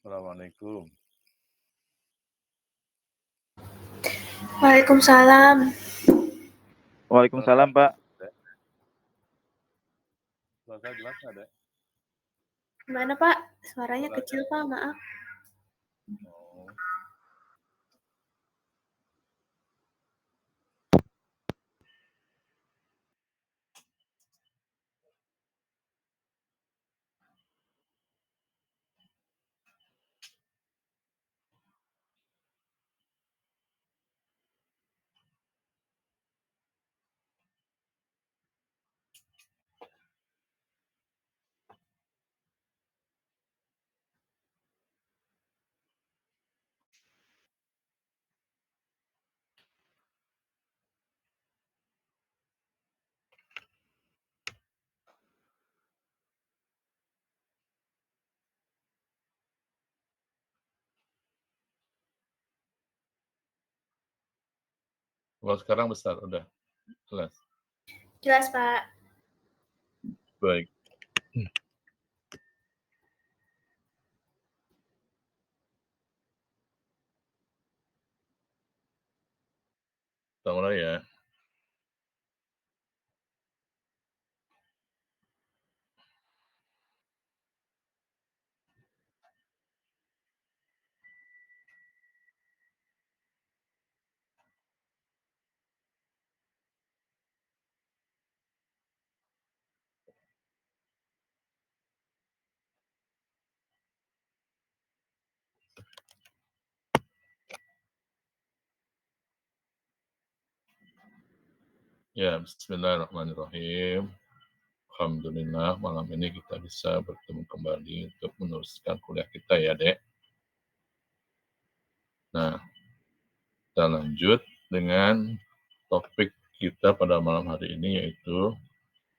Assalamualaikum. Waalaikumsalam. Waalaikumsalam, Pak. Suara saya jelas nggak, Dek? Gimana, Pak? Suaranya kecil, Pak. Maaf. Oh. Kalau sekarang besar, udah jelas. Jelas, Pak. Baik. Kita mulai ya. Ya, bismillahirrahmanirrahim. Alhamdulillah, malam ini kita bisa bertemu kembali untuk meneruskan kuliah kita ya, Dek. Nah, kita lanjut dengan topik kita pada malam hari ini, yaitu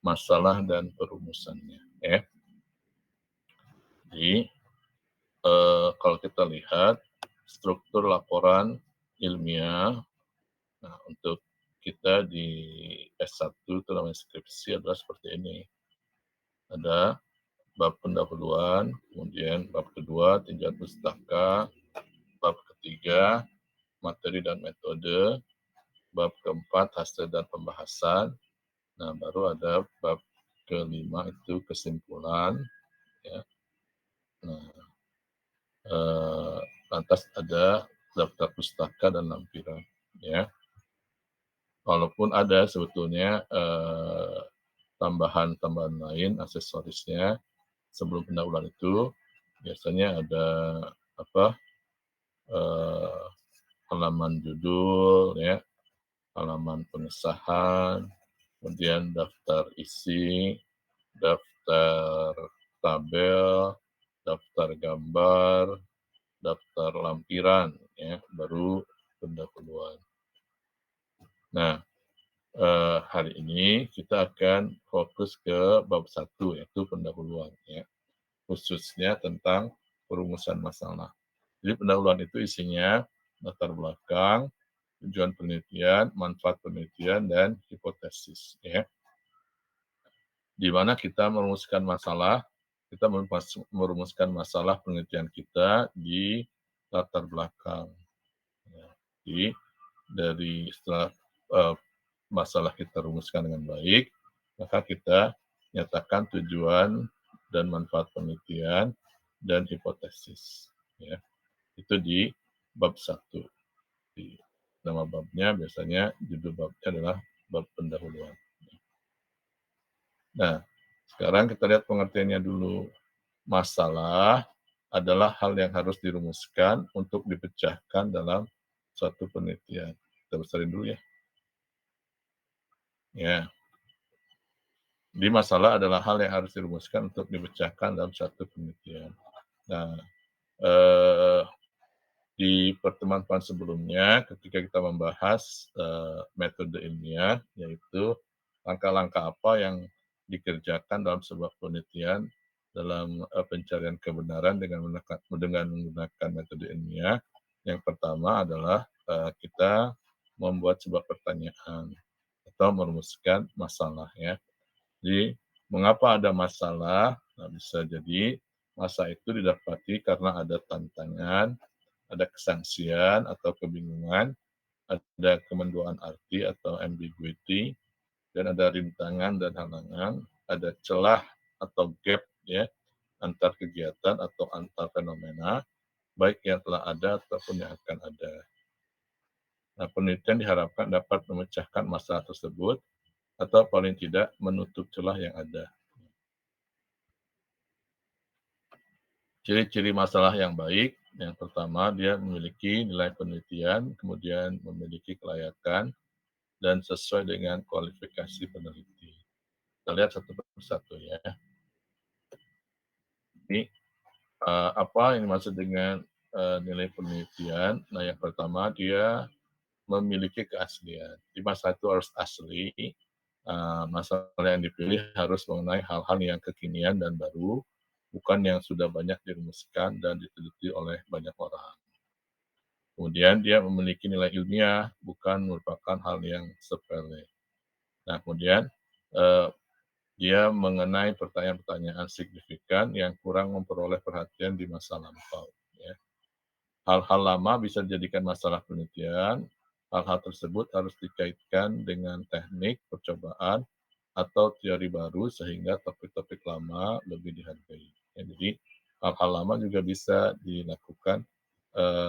masalah dan perumusannya. Ya. Jadi, kalau kita lihat struktur laporan ilmiah, nah untuk kita di S1 itu namanya skripsi adalah seperti ini. Ada bab pendahuluan, kemudian bab kedua tinjauan pustaka, bab ketiga materi dan metode, bab keempat hasil dan pembahasan. Nah, baru ada bab kelima itu kesimpulan. Ya. Nah, lantas ada daftar pustaka dan lampiran. Ya. Walaupun ada sebetulnya tambahan-tambahan lain aksesorisnya sebelum pendahuluan itu biasanya ada halaman judul, ya, halaman pengesahan, kemudian daftar isi, daftar tabel, daftar gambar, daftar lampiran, ya, baru pendahuluan. Nah, hari ini kita akan fokus ke bab 1, yaitu pendahuluan, ya, khususnya tentang perumusan masalah. Jadi pendahuluan itu isinya latar belakang, tujuan penelitian, manfaat penelitian, dan hipotesis. Ya. Di mana kita merumuskan masalah, kita merumuskan masalah penelitian kita di latar belakang. Ya. Jadi dari setelah masalah kita rumuskan dengan baik, maka kita nyatakan tujuan dan manfaat penelitian dan hipotesis. Ya. Itu di bab 1. Di nama babnya biasanya judul babnya adalah bab pendahuluan. Nah, sekarang kita lihat pengertiannya dulu. Masalah adalah hal yang harus dirumuskan untuk dipecahkan dalam suatu penelitian. Kita besarin dulu ya. Ya. Di masalah adalah hal yang harus dirumuskan untuk dipecahkan dalam suatu penelitian. Nah, di pertemuan sebelumnya, ketika kita membahas metode ilmiah, yaitu langkah-langkah apa yang dikerjakan dalam sebuah penelitian dalam pencarian kebenaran dengan menggunakan metode ilmiah. Yang pertama adalah kita membuat sebuah pertanyaan atau merumuskan masalah. Ya. Jadi, mengapa ada masalah? Nah, bisa jadi masa itu didapati karena ada tantangan, ada kesangsian atau kebingungan, ada kemenduaan arti atau ambiguity, dan ada rintangan dan halangan, ada celah atau gap ya antar kegiatan atau antar fenomena, baik yang telah ada ataupun yang akan ada. Nah, penelitian diharapkan dapat memecahkan masalah tersebut atau paling tidak menutup celah yang ada. Ciri-ciri masalah yang baik, yang pertama dia memiliki nilai penelitian, kemudian memiliki kelayakan, dan sesuai dengan kualifikasi peneliti. Kita lihat satu persatu ya. Ini apa yang dimaksud dengan nilai penelitian? Nah, yang pertama dia memiliki keaslian. Di masa itu harus asli. Masalah yang dipilih harus mengenai hal-hal yang kekinian dan baru, bukan yang sudah banyak dirumuskan dan diteliti oleh banyak orang. Kemudian dia memiliki nilai ilmiah, bukan merupakan hal yang sepele. Nah, kemudian dia mengenai pertanyaan-pertanyaan signifikan yang kurang memperoleh perhatian di masa lampau. Ya. Hal-hal lama bisa dijadikan masalah penelitian. Hal-hal tersebut harus dikaitkan dengan teknik percobaan atau teori baru sehingga topik-topik lama lebih dihargai. Ya, jadi hal-hal lama juga bisa dilakukan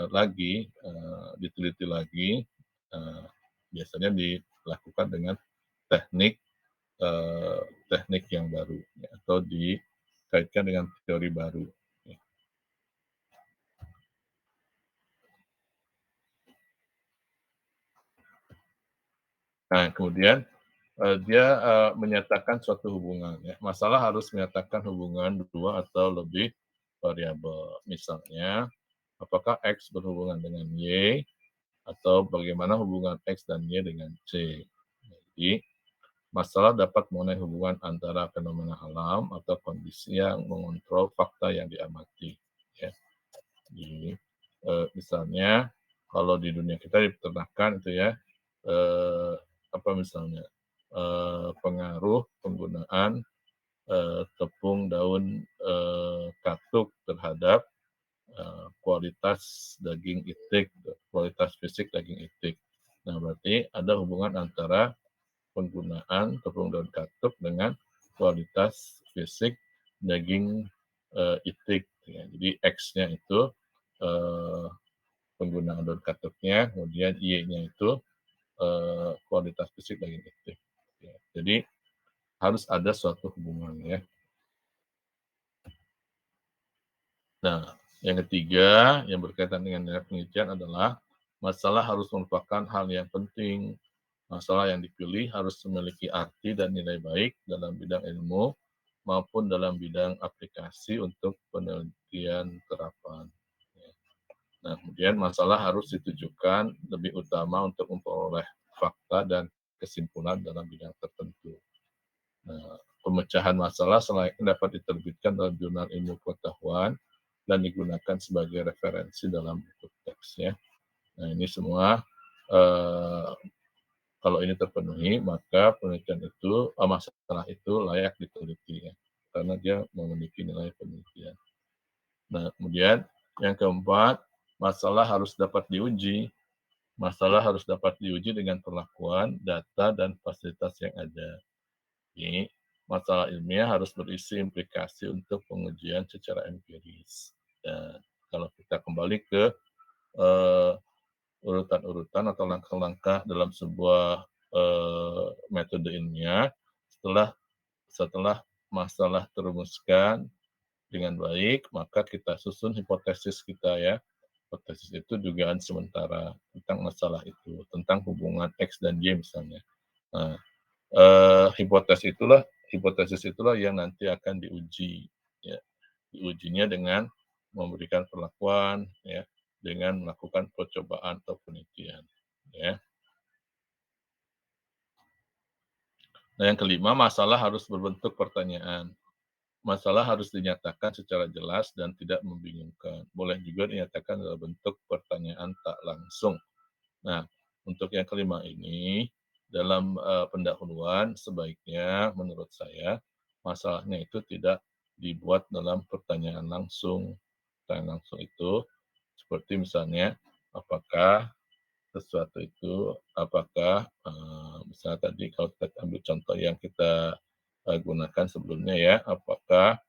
lagi, diteliti lagi. Biasanya dilakukan dengan teknik teknik yang baru ya, atau dikaitkan dengan teori baru. Ya. Nah, kemudian dia menyatakan suatu hubungan. Ya. Masalah harus menyatakan hubungan dua atau lebih variabel. Misalnya, apakah X berhubungan dengan Y, atau bagaimana hubungan X dan Y dengan C. Jadi, masalah dapat mengenai hubungan antara fenomena alam atau kondisi yang mengontrol fakta yang diamati. Ya. Jadi, misalnya kalau di dunia kita di peternakan itu ya, apa misalnya pengaruh penggunaan tepung daun katuk terhadap kualitas daging itik, kualitas fisik daging itik. Nah, berarti ada hubungan antara penggunaan tepung daun katuk dengan kualitas fisik daging itik. Ya. Jadi X-nya itu penggunaan daun katuknya, kemudian Y-nya itu kualitas fisik daging itik. Ya. Jadi harus ada suatu hubungan ya. Nah, yang ketiga yang berkaitan dengan nilai penelitian adalah masalah harus merupakan hal yang penting. Masalah yang dipilih harus memiliki arti dan nilai baik dalam bidang ilmu maupun dalam bidang aplikasi untuk penelitian terapan. Nah, kemudian masalah harus ditujukan lebih utama untuk memperoleh fakta dan kesimpulan dalam bidang tertentu. Nah, pemecahan masalah selayaknya dapat diterbitkan dalam jurnal ilmu pengetahuan dan digunakan sebagai referensi dalam buku teks ya. Nah, ini semua kalau ini terpenuhi, maka penelitian itu, masalah itu layak diteliti ya, karena dia memiliki nilai penelitian. Nah, kemudian yang keempat, masalah harus dapat diuji. Masalah harus dapat diuji dengan perlakuan, data, dan fasilitas yang ada. Ini masalah ilmiah harus berisi implikasi untuk pengujian secara empiris. Dan kalau kita kembali ke urutan-urutan atau langkah-langkah dalam sebuah metode ilmiah, setelah masalah terumuskan dengan baik, maka kita susun hipotesis kita ya. Hipotesis itu dugaan sementara tentang masalah itu, tentang hubungan X dan Y misalnya. Nah, hipotesis itulah yang nanti akan diuji. Ya. Diujinya dengan memberikan perlakuan, ya, dengan melakukan percobaan atau penelitian. Ya. Nah, yang kelima, masalah harus berbentuk pertanyaan. Masalah harus dinyatakan secara jelas dan tidak membingungkan. Boleh juga dinyatakan dalam bentuk pertanyaan tak langsung. Nah, untuk yang kelima ini, dalam pendahuluan sebaiknya menurut saya, masalahnya itu tidak dibuat dalam pertanyaan langsung. Pertanyaan langsung itu seperti misalnya, apakah sesuatu itu, apakah misalnya tadi kalau kita ambil contoh yang kita gunakan sebelumnya ya, apakah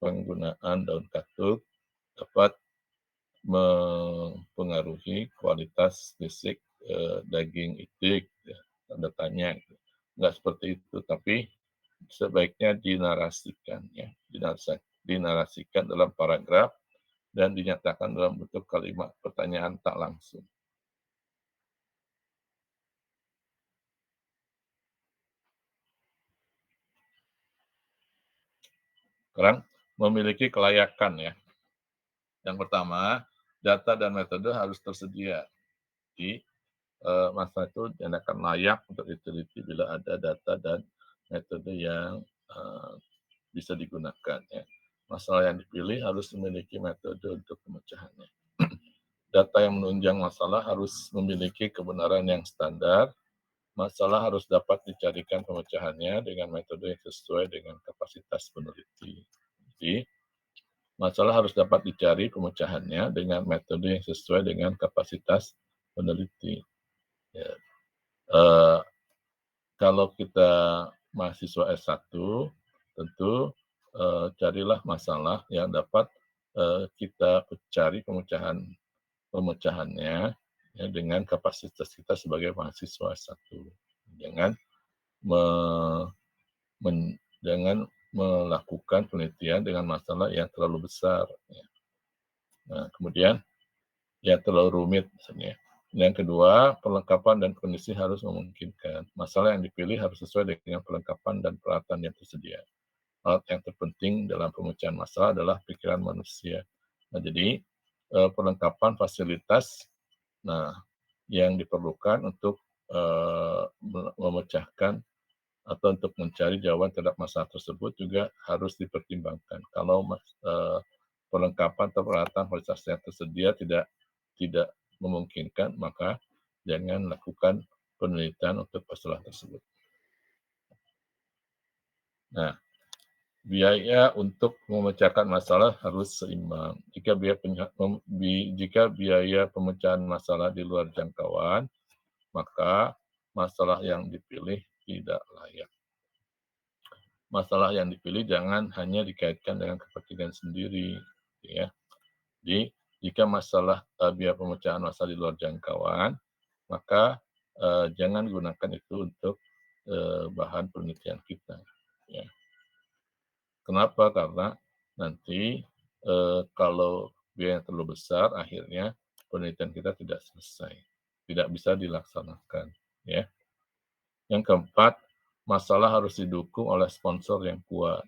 penggunaan daun katuk dapat mempengaruhi kualitas fisik daging itik, ya, tanda tanya. Gitu. Nggak seperti itu, tapi sebaiknya dinarasikan, ya, dinarasikan dalam paragraf dan dinyatakan dalam bentuk kalimat pertanyaan tak langsung. Sekarang memiliki kelayakan ya. Yang pertama, data dan metode harus tersedia. Di masa itu dinyatakan layak untuk diteliti bila ada data dan metode yang bisa digunakan. Ya. Masalah yang dipilih harus memiliki metode untuk pemecahannya. Data yang menunjang masalah harus memiliki kebenaran yang standar. Masalah harus dapat dicarikan pemecahannya dengan metode yang sesuai dengan kapasitas peneliti. Jadi, masalah harus dapat dicari pemecahannya dengan metode yang sesuai dengan kapasitas peneliti. Ya. Kalau kita mahasiswa S1, tentu carilah masalah yang dapat kita cari pemecahannya ya, dengan kapasitas kita sebagai mahasiswa S1. Jangan me, jangan melakukan penelitian dengan masalah yang terlalu besar. Ya. Nah, kemudian ya terlalu rumit misalnya. Yang kedua, perlengkapan dan kondisi harus memungkinkan. Masalah yang dipilih harus sesuai dengan perlengkapan dan peralatan yang tersedia. Alat yang terpenting dalam pemecahan masalah adalah pikiran manusia. Nah, jadi perlengkapan fasilitas yang diperlukan untuk memecahkan atau untuk mencari jawaban terhadap masalah tersebut juga harus dipertimbangkan. Kalau perlengkapan atau peralatan fasilitas yang tersedia tidak memungkinkan, maka jangan lakukan penelitian untuk masalah tersebut. Nah, biaya untuk memecahkan masalah harus seimbang. Jika biaya pemecahan masalah di luar jangkauan, maka masalah yang dipilih tidak layak. Masalah yang dipilih jangan hanya dikaitkan dengan kepentingan sendiri, ya. Jadi, jika masalah biaya pemecahan masalah di luar jangkauan, maka jangan gunakan itu untuk bahan penelitian kita. Ya. Kenapa? Karena nanti kalau biaya yang terlalu besar, akhirnya penelitian kita tidak selesai, tidak bisa dilaksanakan. Ya. Yang keempat, masalah harus didukung oleh sponsor yang kuat.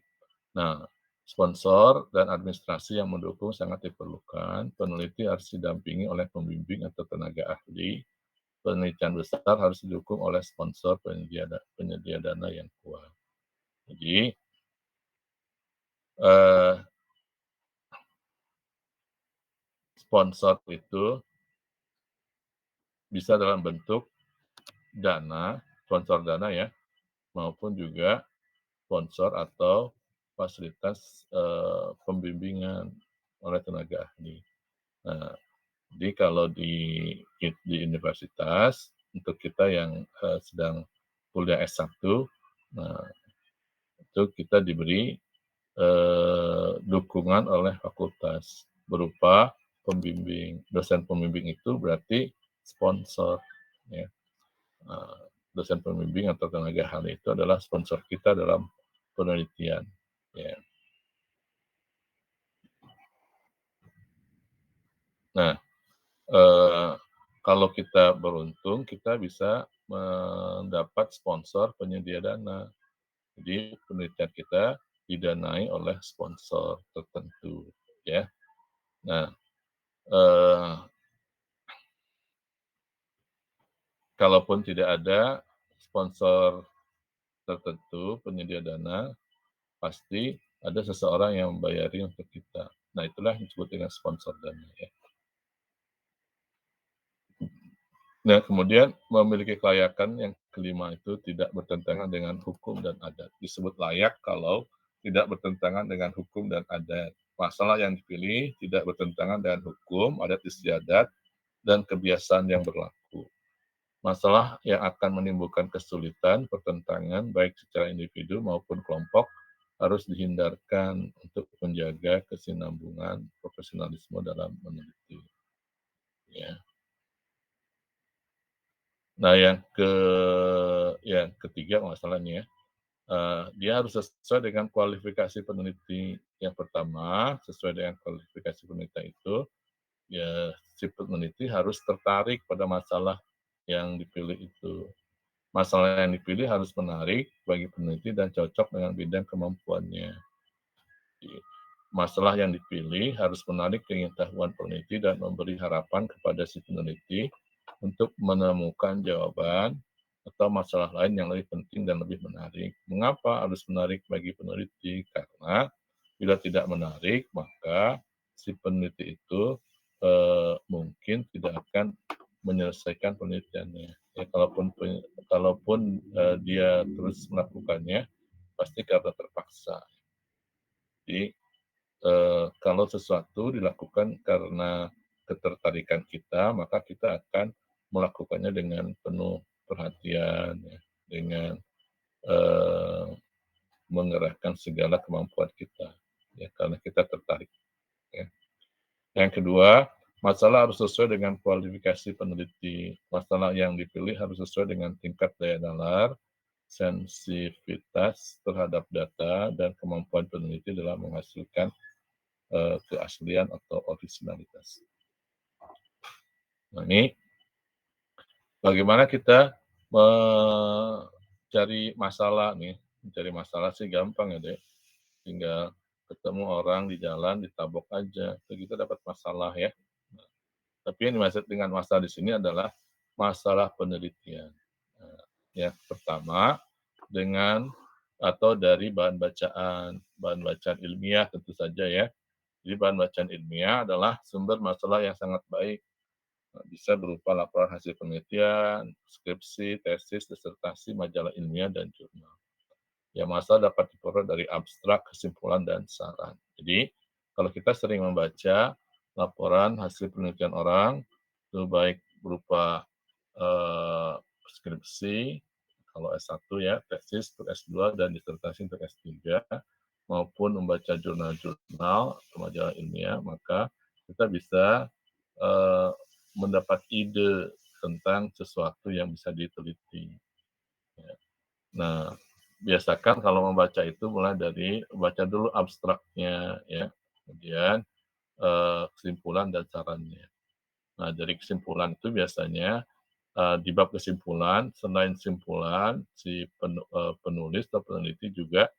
Nah, sponsor dan administrasi yang mendukung sangat diperlukan. Peneliti harus didampingi oleh pembimbing atau tenaga ahli. Penelitian besar harus didukung oleh sponsor penyedia dana yang kuat. Jadi, sponsor itu bisa dalam bentuk dana, sponsor dana ya, maupun juga sponsor atau fasilitas pembimbingan oleh tenaga ahli. Nah, jadi kalau di universitas, untuk kita yang sedang kuliah S1, nah, itu kita diberi dukungan oleh fakultas berupa pembimbing. Dosen pembimbing itu berarti sponsor. Ya. Dosen pembimbing atau tenaga ahli itu adalah sponsor kita dalam penelitian. Ya. Nah, kalau kita beruntung, kita bisa mendapat sponsor penyedia dana. Jadi penelitian kita didanai oleh sponsor tertentu, ya. Nah, kalaupun tidak ada sponsor tertentu penyedia dana, pasti ada seseorang yang membayari untuk kita. Nah, itulah yang disebut dengan sponsor dana, ya. Nah, kemudian memiliki kelayakan yang kelima itu tidak bertentangan dengan hukum dan adat. Disebut layak kalau tidak bertentangan dengan hukum dan adat. Masalah yang dipilih tidak bertentangan dengan hukum, adat istiadat, dan kebiasaan yang berlaku. Masalah yang akan menimbulkan kesulitan, pertentangan, baik secara individu maupun kelompok, harus dihindarkan untuk menjaga kesinambungan profesionalisme dalam meneliti. Ya. Nah, yang ketiga masalahnya, dia harus sesuai dengan kualifikasi peneliti. Yang pertama, sesuai dengan kualifikasi peneliti itu, ya si peneliti harus tertarik pada masalah yang dipilih itu. Masalah yang dipilih harus menarik bagi peneliti dan cocok dengan bidang kemampuannya. Masalah yang dipilih harus menarik pengetahuan peneliti dan memberi harapan kepada si peneliti untuk menemukan jawaban atau masalah lain yang lebih penting dan lebih menarik. Mengapa harus menarik bagi peneliti? Karena bila tidak menarik, maka si peneliti itu mungkin tidak akan menyelesaikan penelitiannya. Ya, kalaupun dia terus melakukannya, pasti karena terpaksa. Jadi kalau sesuatu dilakukan karena ketertarikan kita, maka kita akan melakukannya dengan penuh perhatian, ya, dengan eh, mengerahkan segala kemampuan kita, ya, karena kita tertarik. Ya. Yang kedua, masalah harus sesuai dengan kualifikasi peneliti. Masalah yang dipilih harus sesuai dengan tingkat daya nalar, sensitivitas terhadap data, dan kemampuan peneliti dalam menghasilkan keaslian atau originalitas. Nah, ini bagaimana kita mencari masalah nih. Mencari masalah sih gampang ya, Dek. Tinggal ketemu orang di jalan, ditabok aja. Terus kita dapat masalah ya. Nah, tapi yang dimaksud dengan masalah di sini adalah masalah penelitian. Nah, yang pertama, dengan atau dari bahan bacaan ilmiah tentu saja ya. Jadi bahan bacaan ilmiah adalah sumber masalah yang sangat baik. Bisa berupa laporan hasil penelitian, skripsi, tesis, disertasi, majalah ilmiah, dan jurnal. Ya, masalah dapat diperoleh dari abstrak, kesimpulan, dan saran. Jadi, kalau kita sering membaca laporan hasil penelitian orang, itu baik berupa skripsi, kalau S1 ya, tesis untuk S2, dan disertasi untuk S3, maupun membaca jurnal-jurnal atau majalah ilmiah, maka kita bisa eh, mendapat ide tentang sesuatu yang bisa diteliti. Ya. Nah, biasakan kalau membaca itu mulai dari baca dulu abstraknya, ya, kemudian kesimpulan dan sarannya. Nah, dari kesimpulan itu biasanya di bab kesimpulan, selain kesimpulan, si penulis atau peneliti juga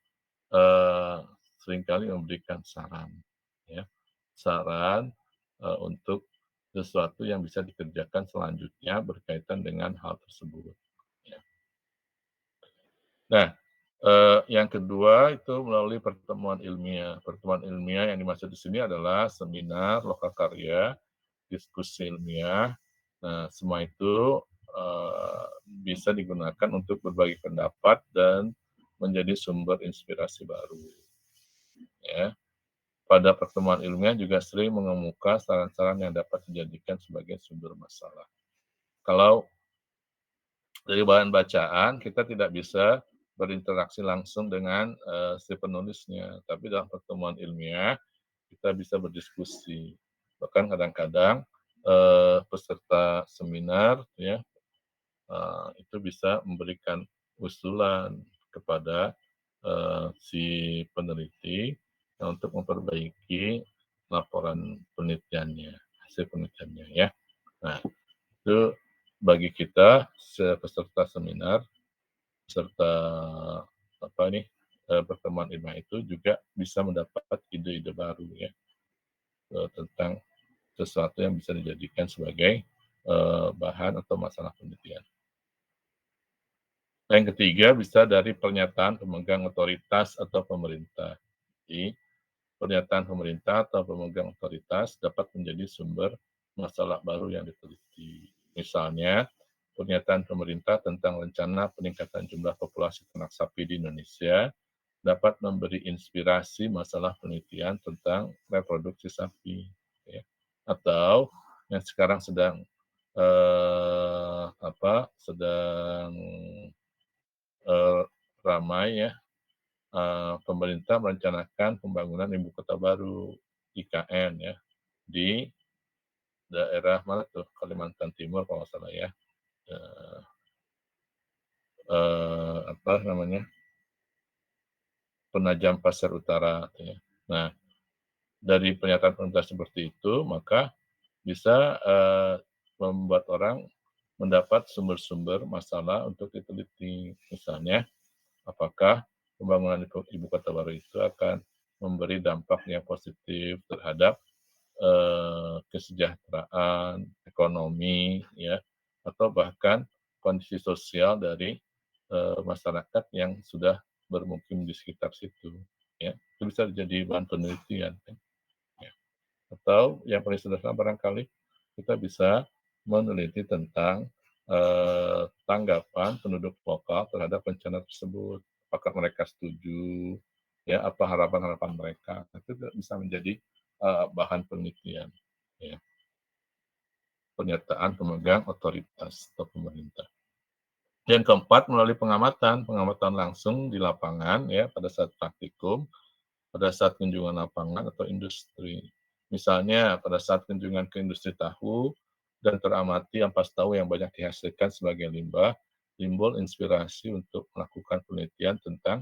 seringkali memberikan saran, ya, saran untuk sesuatu yang bisa dikerjakan selanjutnya berkaitan dengan hal tersebut. Ya. Nah, yang kedua itu melalui pertemuan ilmiah. Pertemuan ilmiah yang dimaksud di sini adalah seminar, lokal karya, diskusi ilmiah. Nah, semua itu bisa digunakan untuk berbagi pendapat dan menjadi sumber inspirasi baru. Ya. Pada pertemuan ilmiah juga sering mengemuka saran-saran yang dapat dijadikan sebagai sumber masalah. Kalau dari bahan bacaan kita tidak bisa berinteraksi langsung dengan si penulisnya, tapi dalam pertemuan ilmiah kita bisa berdiskusi. Bahkan kadang-kadang peserta seminar ya itu bisa memberikan usulan kepada si peneliti untuk memperbaiki laporan penelitiannya, hasil penelitiannya ya. Nah, itu bagi kita peserta seminar, peserta apa nih pertemuan ilmiah itu juga bisa mendapat ide-ide baru ya tentang sesuatu yang bisa dijadikan sebagai bahan atau masalah penelitian. Yang ketiga bisa dari pernyataan pemegang otoritas atau pemerintah. Jadi, pernyataan pemerintah atau pemegang otoritas dapat menjadi sumber masalah baru yang diteliti. Misalnya, pernyataan pemerintah tentang rencana peningkatan jumlah populasi ternak sapi di Indonesia dapat memberi inspirasi masalah penelitian tentang reproduksi sapi, ya. Atau yang sekarang sedang sedang ramai ya, pemerintah merencanakan pembangunan ibu kota baru IKN ya di daerah mana tuh Kalimantan Timur kalau nggak salah ya, eh, apa namanya Penajam Pasir Utara ya. Nah, dari pernyataan pemerintah seperti itu maka bisa membuat orang mendapat sumber-sumber masalah untuk diteliti. Misalnya, apakah pembangunan ibu kota baru itu akan memberi dampak yang positif terhadap kesejahteraan, ekonomi, ya, atau bahkan kondisi sosial dari masyarakat yang sudah bermukim di sekitar situ. Ya, itu bisa jadi bahan penelitian. Kan? Ya. Atau yang paling sederhana barangkali kita bisa meneliti tentang tanggapan penduduk lokal terhadap rencana tersebut. Apakah mereka setuju? Ya, apa harapan-harapan mereka? Itu bisa menjadi bahan penelitian. Ya. Pernyataan pemegang otoritas atau pemerintah. Yang keempat, melalui pengamatan langsung di lapangan ya pada saat praktikum, pada saat kunjungan lapangan atau industri. Misalnya pada saat kunjungan ke industri tahu dan teramati ampas tahu yang banyak dihasilkan sebagai limbah, timbul inspirasi untuk melakukan penelitian tentang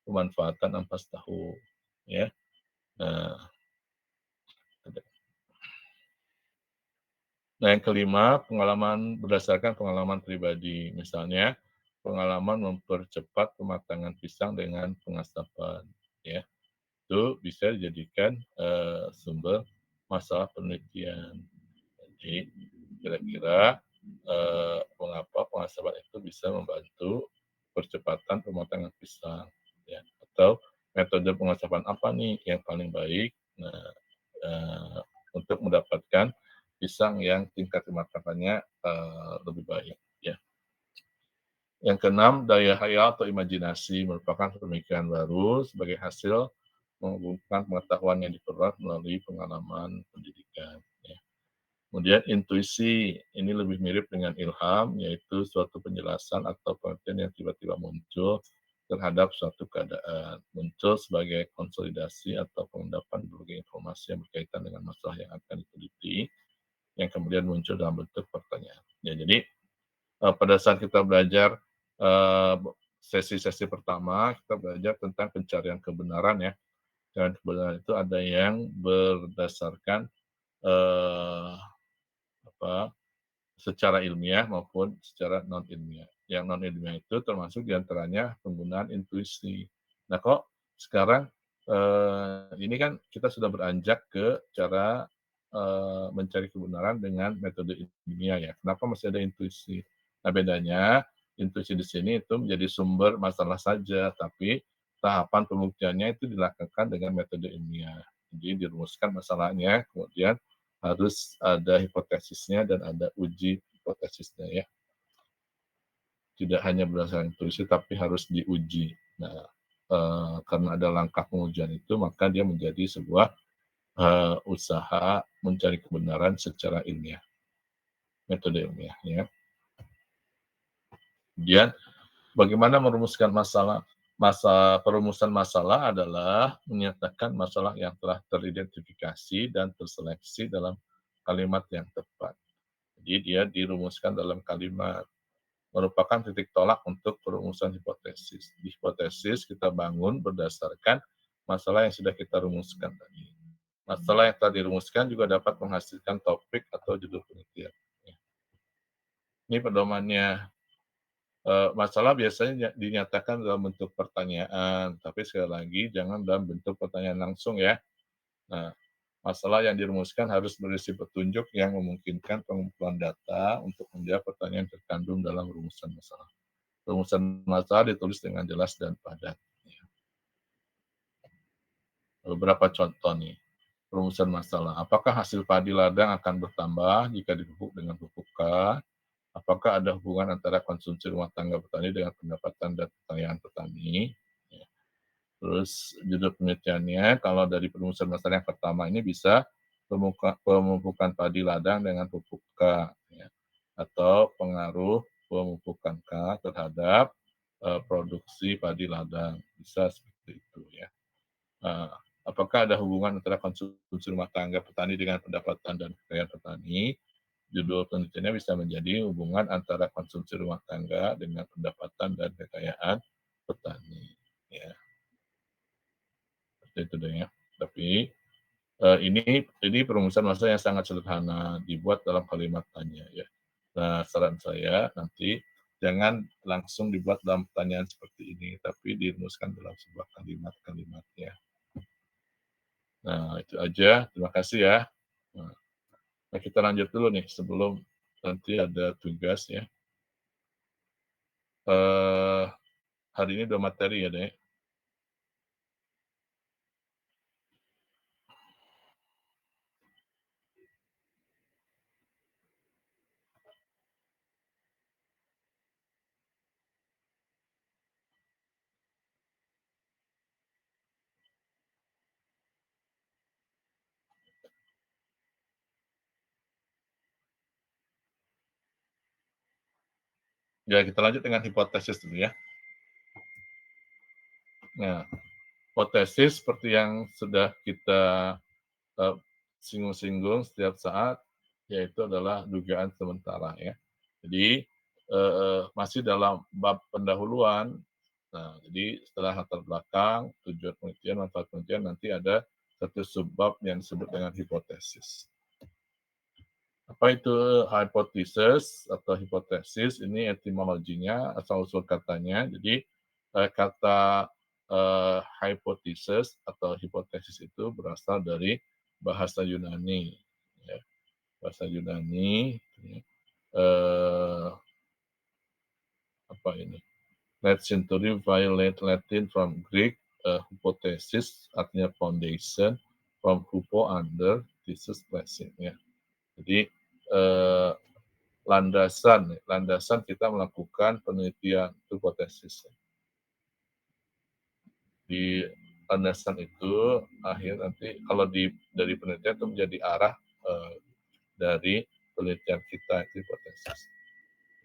pemanfaatan ampas tahu. Ya, nah, Nah, yang kelima, berdasarkan pengalaman pribadi. Misalnya, pengalaman mempercepat pematangan pisang dengan pengasapan. Ya, itu bisa dijadikan sumber masalah penelitian. Jadi, kira-kira mengapa pengasapan itu bisa membantu percepatan pematangan pisang. Ya, atau metode pengasapan apa nih yang paling baik untuk mendapatkan pisang yang tingkat kematangannya lebih baik. Ya. Yang keenam, daya hayal atau imajinasi merupakan pemikiran baru sebagai hasil menghubungkan pengetahuan yang diperoleh melalui pengalaman pendidikan. Ya. Kemudian intuisi, ini lebih mirip dengan ilham, yaitu suatu penjelasan atau pengertian yang tiba-tiba muncul terhadap suatu keadaan, muncul sebagai konsolidasi atau pengendapan berbagai informasi yang berkaitan dengan masalah yang akan diteliti, yang kemudian muncul dalam bentuk pertanyaan. Ya, jadi pada saat kita belajar sesi-sesi pertama, kita belajar tentang pencarian kebenaran ya. Dan kebenaran itu ada yang berdasarkan apa secara ilmiah maupun secara non ilmiah. Yang non ilmiah itu termasuk diantaranya penggunaan intuisi. Nah, kok sekarang ini kan kita sudah beranjak ke cara mencari kebenaran dengan metode ilmiah ya. Kenapa masih ada intuisi? Nah, bedanya intuisi di sini itu menjadi sumber masalah saja, tapi tahapan pembuktiannya itu dilakukan dengan metode ilmiah. Jadi dirumuskan masalahnya, kemudian harus ada hipotesisnya dan ada uji hipotesisnya ya. Tidak hanya berdasarkan intuisi tapi harus diuji. Nah, karena ada langkah pengujian itu maka dia menjadi sebuah usaha mencari kebenaran secara ilmiah, metode ilmiah ya. Kemudian bagaimana merumuskan masalah? Perumusan masalah adalah menyatakan masalah yang telah teridentifikasi dan terseleksi dalam kalimat yang tepat. Jadi dia dirumuskan dalam kalimat, merupakan titik tolak untuk perumusan hipotesis. Di hipotesis kita bangun berdasarkan masalah yang sudah kita rumuskan tadi. Masalah yang telah dirumuskan juga dapat menghasilkan topik atau judul penelitian. Ini pedomannya. Masalah biasanya dinyatakan dalam bentuk pertanyaan, tapi sekali lagi jangan dalam bentuk pertanyaan langsung ya. Nah, masalah yang dirumuskan harus berisi petunjuk yang memungkinkan pengumpulan data untuk menjawab pertanyaan yang terkandung dalam rumusan masalah. Rumusan masalah ditulis dengan jelas dan padat. Beberapa contoh nih. Rumusan masalah. Apakah hasil padi ladang akan bertambah jika dipupuk dengan pupuk K? Apakah ada hubungan antara konsumsi rumah tangga petani dengan pendapatan dan kekayaan petani? Terus judul penelitiannya, kalau dari perumusan masalah yang pertama ini bisa pemupukan padi ladang dengan pupuk K, ya, atau pengaruh pemupukan K terhadap produksi padi ladang, bisa seperti itu ya. Apakah ada hubungan antara konsumsi rumah tangga petani dengan pendapatan dan kekayaan petani? Judul penelitiannya bisa menjadi hubungan antara konsumsi rumah tangga dengan pendapatan dan kekayaan petani. Ya, seperti itu deh ya. Tapi ini perumusan masalah yang sangat sederhana, dibuat dalam kalimat tanya ya. Nah, saran saya nanti jangan langsung dibuat dalam pertanyaan seperti ini, tapi dirumuskan dalam sebuah kalimat-kalimat ya. Nah, itu aja. Terima kasih ya. Nah, kita lanjut dulu nih sebelum nanti ada tugas ya. Hari ini 2 materi ya, Dek. Ya, kita lanjut dengan hipotesis dulu ya. Nah, hipotesis seperti yang sudah kita singgung-singgung setiap saat, yaitu adalah dugaan sementara ya. Jadi masih dalam bab pendahuluan. Nah, jadi setelah latar belakang, tujuan penelitian, manfaat penelitian, nanti ada satu subbab yang disebut dengan hipotesis. Apa itu hypothesis atau hipotesis? Ini etimologinya, asal-usul katanya. Jadi kata hypothesis atau hipotesis itu berasal dari bahasa Yunani. Ya. Bahasa Yunani, ya. Apa ini? Late century violate Latin from Greek, hypothesis artinya foundation, from hupo under, thesis blessing. Ya. Jadi landasan kita melakukan penelitian hipotesis. Di landasan itu akhir nanti kalau dari penelitian itu menjadi arah dari penelitian kita hipotesis.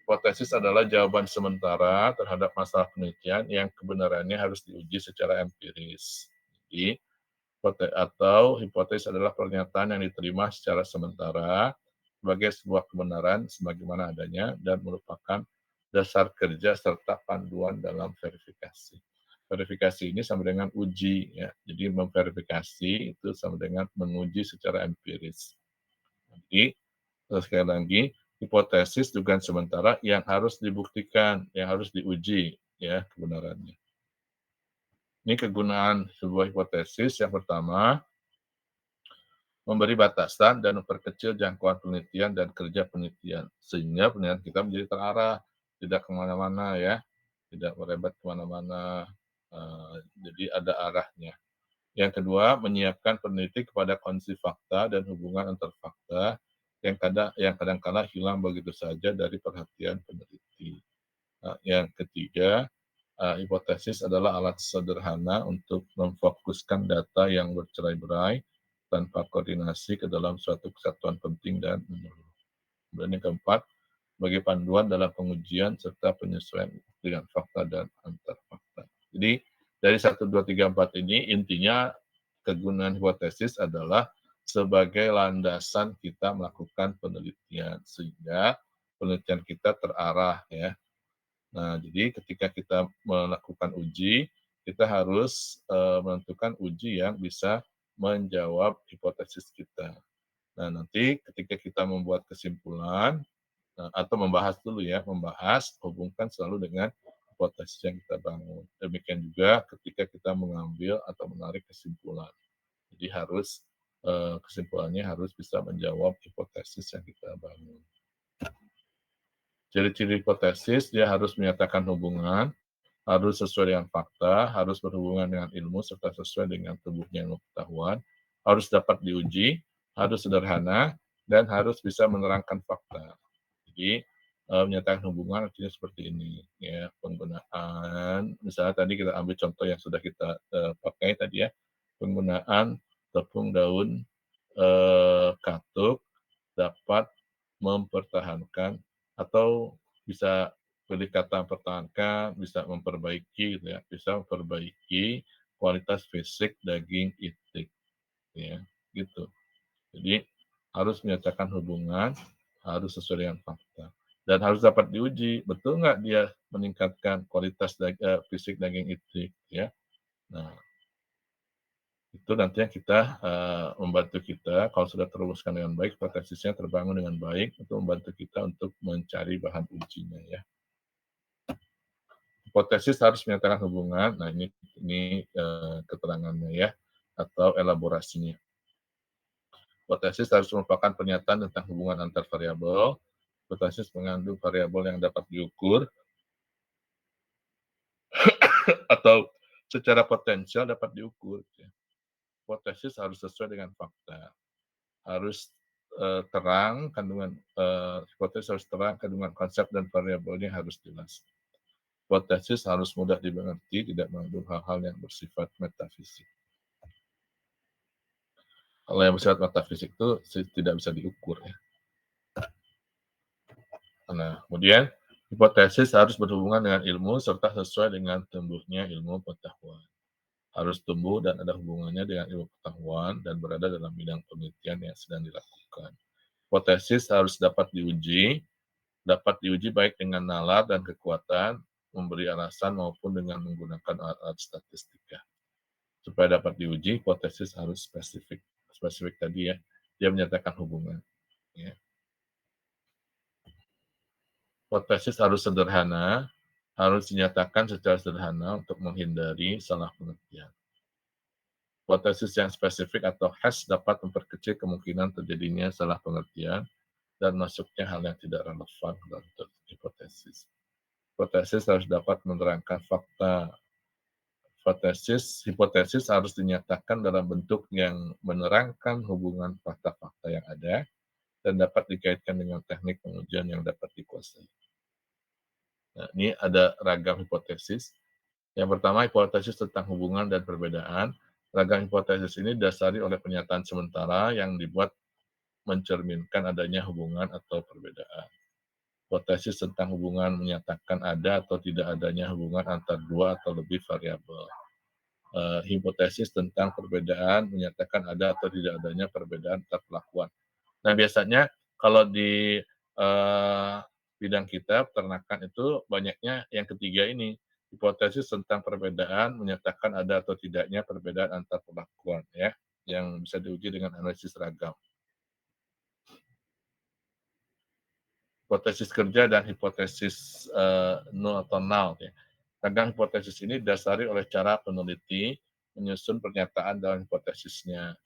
Hipotesis adalah jawaban sementara terhadap masalah penelitian yang kebenarannya harus diuji secara empiris. Jadi atau hipotesis adalah pernyataan yang diterima secara sementara sebagai sebuah kebenaran sebagaimana adanya dan merupakan dasar kerja serta panduan dalam verifikasi. Verifikasi ini sama dengan uji ya. Jadi memverifikasi itu sama dengan menguji secara empiris. Jadi sekali lagi hipotesis dugaan sementara yang harus dibuktikan, yang harus diuji ya kebenarannya. Ini kegunaan sebuah hipotesis yang pertama, memberi batasan dan memperkecil jangkauan penelitian dan kerja penelitian, sehingga penelitian kita menjadi terarah, tidak kemana-mana ya, tidak merebet kemana-mana, jadi ada arahnya. Yang kedua, menyiapkan peneliti kepada kondisi fakta dan hubungan antar fakta yang kadang-kala hilang begitu saja dari perhatian peneliti. Yang ketiga, hipotesis adalah alat sederhana untuk memfokuskan data yang bercerai-berai tanpa koordinasi ke dalam suatu kesatuan penting dan menyeluruh. Dan yang keempat, sebagai panduan dalam pengujian serta penyesuaian dengan fakta dan antar fakta. Jadi dari 1, 2, 3, 4 ini intinya kegunaan hipotesis adalah sebagai landasan kita melakukan penelitian sehingga penelitian kita terarah ya. Nah, jadi ketika kita melakukan uji, kita harus menentukan uji yang bisa menjawab hipotesis kita. Nah, nanti ketika kita membuat kesimpulan atau membahas dulu ya, hubungkan selalu dengan hipotesis yang kita bangun. Demikian juga ketika kita mengambil atau menarik kesimpulan. Jadi harus kesimpulannya harus bisa menjawab hipotesis yang kita bangun. Ciri-ciri hipotesis, dia harus menyatakan hubungan, harus sesuai dengan fakta, harus berhubungan dengan ilmu, serta sesuai dengan tubuhnya ilmu pengetahuan, harus dapat diuji, harus sederhana, dan harus bisa menerangkan fakta. Jadi, menyatakan hubungan artinya seperti ini ya, penggunaan misalnya tadi kita ambil contoh yang sudah kita pakai tadi ya, penggunaan tepung daun katuk dapat mempertahankan atau bisa pilih kata mempertahankan, bisa memperbaiki gitu ya, bisa memperbaiki kualitas fisik daging itik ya, gitu. Jadi harus menyatakan hubungan, harus sesuai dengan fakta. Dan harus dapat diuji, betul nggak dia meningkatkan kualitas fisik daging itik ya. Nah, itu nantinya kita membantu kita kalau sudah terumuskan dengan baik, hipotesisnya terbangun dengan baik untuk membantu kita untuk mencari bahan ujinya ya. Hipotesis harus menyatakan hubungan. Nah ini keterangannya ya atau elaborasinya. Hipotesis harus merupakan pernyataan tentang hubungan antar variabel. Hipotesis mengandung variabel yang dapat diukur atau secara potensial dapat diukur. Hipotesis harus sesuai dengan fakta. Harus terang kandungan hipotesis harus terang kandungan konsep dan variabelnya harus jelas. Hipotesis harus mudah dimengerti, tidak mengandung hal-hal yang bersifat metafisik. Kalau yang bersifat metafisik itu tidak bisa diukur ya. Nah, kemudian hipotesis harus berhubungan dengan ilmu serta sesuai dengan tumbuhnya ilmu pengetahuan. Harus tumbuh dan ada hubungannya dengan ilmu pengetahuan dan berada dalam bidang penelitian yang sedang dilakukan. Hipotesis harus dapat diuji baik dengan nalar dan kekuatan, memberi alasan maupun dengan menggunakan alat-alat statistika. Supaya dapat diuji, hipotesis harus spesifik. Spesifik tadi ya, dia menyatakan hubungan. Ya. Hipotesis harus sederhana, harus dinyatakan secara sederhana untuk menghindari salah pengertian. Hipotesis yang spesifik atau hash dapat memperkecil kemungkinan terjadinya salah pengertian dan masuknya hal yang tidak relevan dalam hipotesis. Hipotesis harus dapat menerangkan fakta. Hipotesis harus dinyatakan dalam bentuk yang menerangkan hubungan fakta-fakta yang ada dan dapat dikaitkan dengan teknik pengujian yang dapat dikuasai. Nah, ini ada ragam hipotesis. Yang pertama, hipotesis tentang hubungan dan perbedaan. Ragam hipotesis ini didasari oleh pernyataan sementara yang dibuat mencerminkan adanya hubungan atau perbedaan. Hipotesis tentang hubungan menyatakan ada atau tidak adanya hubungan antar dua atau lebih variabel. Hipotesis tentang perbedaan menyatakan ada atau tidak adanya perbedaan antar perlakuan. Nah, biasanya kalau di bidang kita peternakan itu banyaknya yang ketiga ini, hipotesis tentang perbedaan menyatakan ada atau tidaknya perbedaan antar perlakuan ya, yang bisa diuji dengan analisis ragam. Hipotesis kerja dan hipotesis null atau null ya. Ragam hipotesis ini didasari oleh cara peneliti menyusun pernyataan dalam hipotesisnya.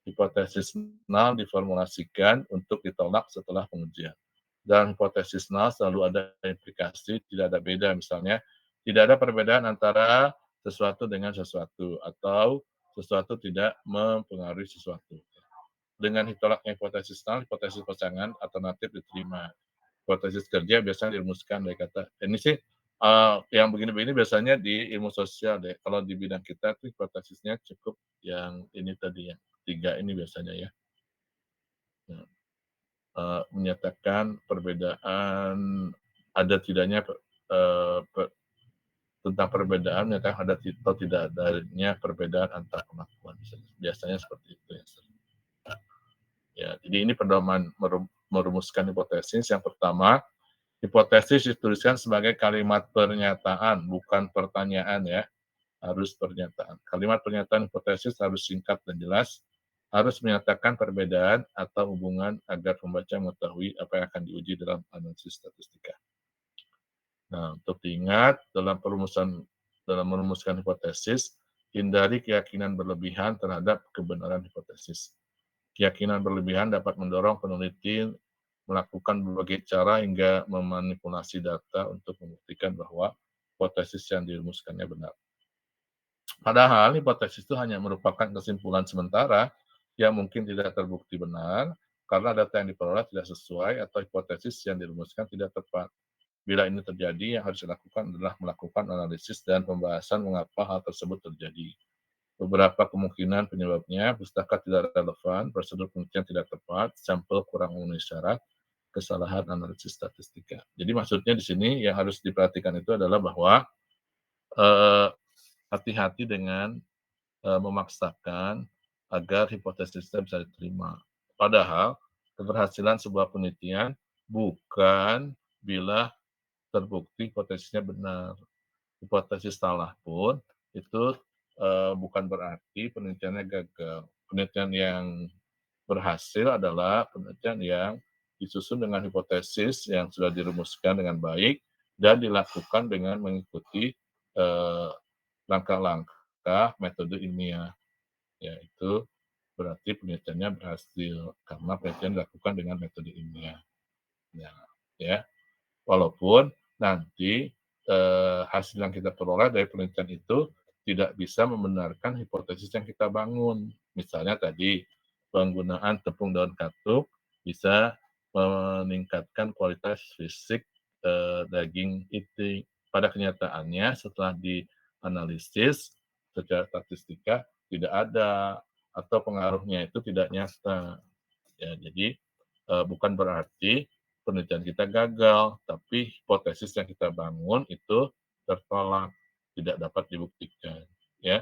Hipotesis null diformulasikan untuk ditolak setelah pengujian. Dalam hipotesis null selalu ada implikasi, tidak ada beda. Misalnya, tidak ada perbedaan antara sesuatu dengan sesuatu, atau sesuatu tidak mempengaruhi sesuatu. Dengan ditolaknya hipotesis null, hipotesis pasangan alternatif diterima. Hipotesis kerja biasanya dirumuskan dari kata, ini sih yang begini-begini biasanya di ilmu sosial deh. Kalau di bidang kita tuh hipotesisnya cukup yang ini tadi ya, 3 ini biasanya ya. Nah, menyatakan perbedaan ada tidaknya tentang perbedaan, menyatakan ada atau tidak adanya perbedaan antar pengakuan. Biasanya seperti itu ya. Ya, jadi ini pedoman merumuskan hipotesis. Yang pertama, hipotesis dituliskan sebagai kalimat pernyataan, bukan pertanyaan ya. Harus pernyataan. Kalimat pernyataan hipotesis harus singkat dan jelas, harus menyatakan perbedaan atau hubungan agar pembaca mengetahui apa yang akan diuji dalam analisis statistika. Nah, untuk diingat dalam merumuskan hipotesis, hindari keyakinan berlebihan terhadap kebenaran hipotesis. Keyakinan berlebihan dapat mendorong peneliti melakukan berbagai cara hingga memanipulasi data untuk membuktikan bahwa hipotesis yang dirumuskannya benar. Padahal hipotesis itu hanya merupakan kesimpulan sementara yang mungkin tidak terbukti benar. karena data yang diperoleh tidak sesuai atau hipotesis yang dirumuskan tidak tepat. Bila ini terjadi, yang harus dilakukan adalah melakukan analisis dan pembahasan mengapa hal tersebut terjadi. Beberapa kemungkinan penyebabnya: pustaka tidak relevan, prosedur penelitian tidak tepat, sampel kurang memenuhi syarat, kesalahan analisis statistika. Jadi maksudnya di sini yang harus diperhatikan itu adalah bahwa hati-hati dengan memaksakan agar hipotesisnya bisa diterima. Padahal keberhasilan sebuah penelitian bukan bila terbukti hipotesisnya benar. Hipotesis salah pun itu bukan berarti penelitiannya gagal. Penelitian yang berhasil adalah penelitian yang disusun dengan hipotesis yang sudah dirumuskan dengan baik dan dilakukan dengan mengikuti langkah-langkah metode ilmiah. Yaitu berarti penelitiannya berhasil karena penelitian dilakukan dengan metode ilmiah. Ya. Walaupun nanti hasil yang kita peroleh dari penelitian itu tidak bisa membenarkan hipotesis yang kita bangun. Misalnya tadi penggunaan tepung daun katuk bisa meningkatkan kualitas fisik daging itu. Pada kenyataannya setelah dianalisis secara statistika tidak ada atau pengaruhnya itu tidak nyata. Ya, jadi bukan berarti penelitian kita gagal, tapi hipotesis yang kita bangun itu tertolak, tidak dapat dibuktikan. Ya,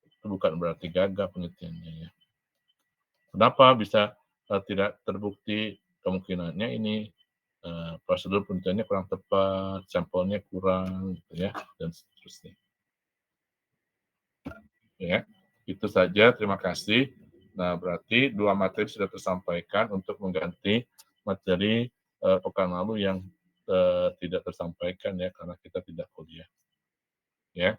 itu bukan berarti gagal penelitiannya. Ya. Kenapa bisa tidak terbukti? Kemungkinannya ini prosedur penelitiannya kurang tepat, sampelnya kurang, gitu ya, dan seterusnya. Ya, itu saja. Terima kasih. Nah, berarti 2 materi sudah tersampaikan untuk mengganti materi pekan lalu yang tidak tersampaikan ya karena kita tidak kuliah. Ya,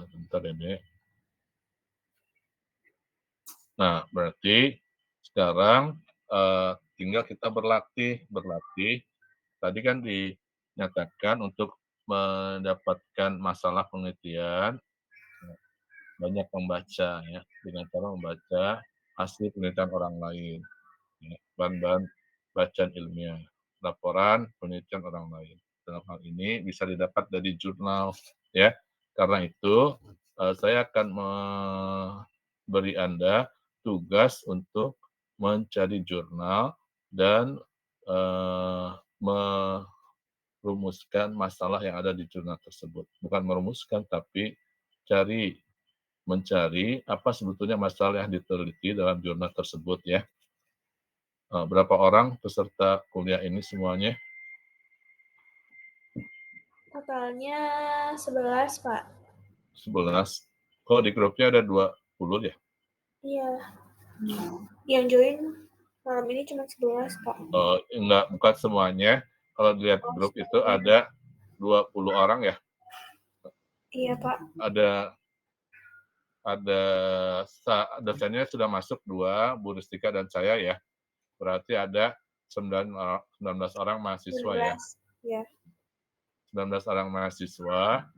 bentar ya, Dek. Nah, berarti sekarang tinggal kita berlatih. Tadi kan dinyatakan untuk mendapatkan masalah penelitian banyak membaca ya dengan cara membaca hasil penelitian orang lain, ya, bahan-bahan bacaan ilmiah, laporan penelitian orang lain. Dalam hal ini bisa didapat dari jurnal ya. Karena itu saya akan memberi Anda tugas untuk mencari jurnal dan merumuskan masalah yang ada di jurnal tersebut. Bukan merumuskan, tapi mencari apa sebetulnya masalah yang diteliti dalam jurnal tersebut ya. Berapa orang peserta kuliah ini semuanya? Totalnya 11, Pak. 11. Kok di grupnya ada 20 ya? Iya. Yang join malam ini cuma 11, Pak. Enggak, bukan semuanya. Kalau dilihat grup itu ada 20 orang ya? Iya, Pak. Ada dosennya sudah masuk 2, Bu Ristika dan saya ya. Berarti ada 19 orang mahasiswa 19. ya. Ya. 19 orang mahasiswa.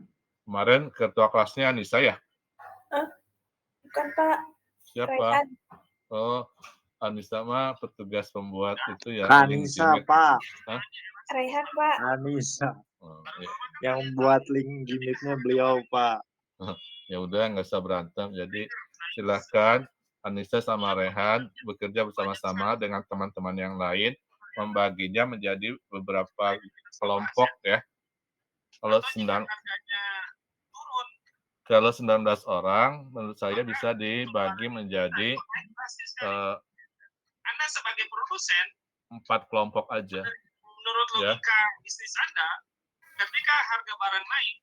Kemarin ketua kelasnya Anissa ya? Bukan, Pak. Siapa? Rehan. Oh, Anissa mah petugas pembuat itu ya. Anissa, Pak. Hah? Rehan, Pak. Anissa. Oh, ya. Yang buat link gimmicknya beliau, Pak. Ya udah, nggak usah berantem. Jadi silakan Anissa sama Rehan bekerja bersama-sama dengan teman-teman yang lain, membaginya menjadi beberapa kelompok ya. Kalau 19 orang, menurut saya bisa dibagi menjadi Anda sebagai produsen 4 kelompok aja. menurut logika bisnis Anda, ketika harga barang naik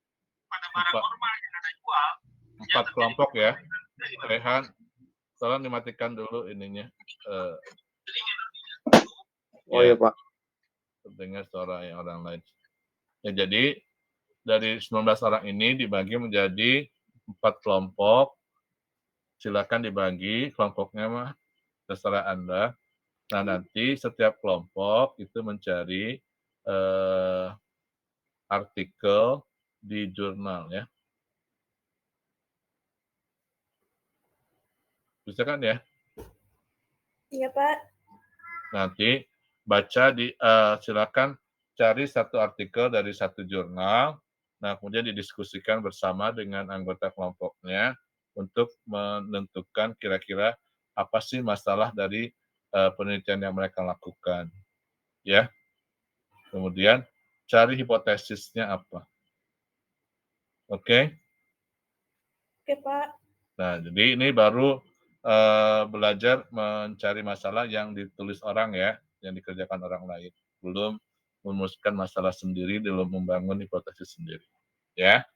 pada barang normal yang Anda jual, 4 kelompok ya. Rehan, tolong dimatikan dulu ininya. Oh iya, Pak. Terdengar suara yang orang lain. Ya, jadi dari 19 orang ini dibagi menjadi 4 kelompok. Silakan dibagi kelompoknya mah terserah Anda. Nah, nanti setiap kelompok itu mencari artikel di jurnal ya. Bisa kan ya? Iya, Pak. Nanti baca silakan cari satu artikel dari satu jurnal. Nah, kemudian didiskusikan bersama dengan anggota kelompoknya untuk menentukan kira-kira apa sih masalah dari penelitian yang mereka lakukan. Ya. Kemudian cari hipotesisnya apa. Oke? Oke, Pak. Nah, jadi ini baru belajar mencari masalah yang ditulis orang ya, yang dikerjakan orang lain. Belum merumuskan masalah sendiri, belum membangun hipotesis sendiri. Ya.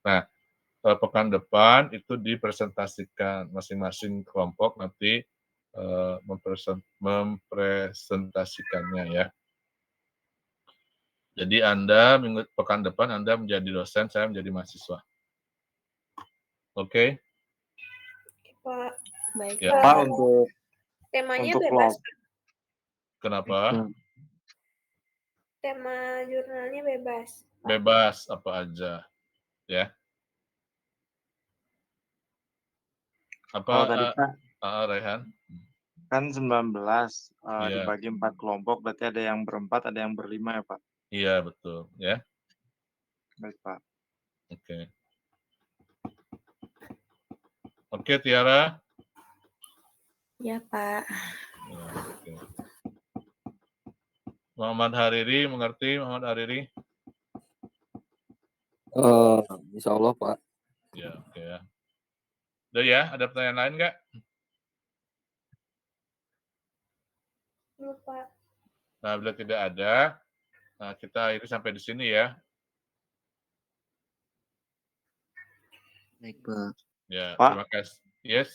Nah, pekan depan itu dipresentasikan masing-masing kelompok nanti mempresentasikannya ya. Jadi pekan depan Anda menjadi dosen, saya menjadi mahasiswa. Oke? Oke, Pak. Baik. Ya. Pak, untuk Temanya untuk bebas. kelompok. Kenapa? Tema jurnalnya bebas. Pak. Bebas apa aja. Ya. Kalau tadi Apa, Pak, Rehan? kan 19 Iya. dibagi 4 kelompok, berarti ada yang berempat, ada yang berlima ya Pak? Iya, betul. Ya. Baik Pak. Oke. Oke, Tiara. Ya, Pak. Ya, oke. Muhammad Hariri, mengerti Muhammad Hariri? Insya Allah Pak. Ya, oke ya. Udah ya, ada pertanyaan lain nggak? Belum, Pak. Nah, bila tidak ada, nah kita akhiri sampai di sini ya. Baik Pak. Ya, Pak. terima kasih. Yes.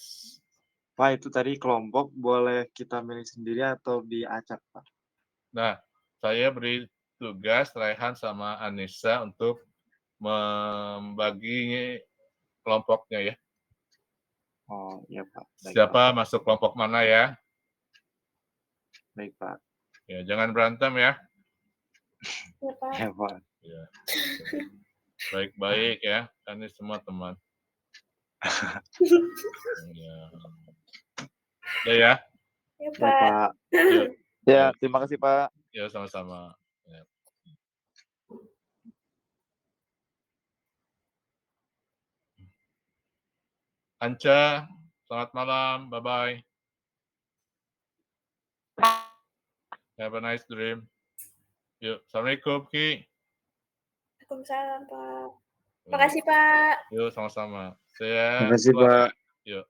Pak, itu tadi kelompok boleh kita milih sendiri atau diacak Pak? Nah, saya beri tugas Raihan sama Anissa untuk membagi kelompoknya ya. Oh iya Pak. Baik, Siapa Pak. masuk kelompok mana ya? Baik Pak. Ya, jangan berantem ya. Iya, Pak. Ya Pak. Ya. Baik-baik ya, kan ini semua teman. Ya. Udah ya. Iya, Baik Pak. Pak. Yuk. Ya, terima kasih Pak. Ya, sama-sama. Ya. Anca, selamat malam. Bye-bye. Have a nice dream. Yuk, Assalamualaikum, Ki. Waalaikumsalam, Pak. Makasih, Pak. Yuk, sama-sama. Saya Terima kasih keluar ya. Pak. Yuk.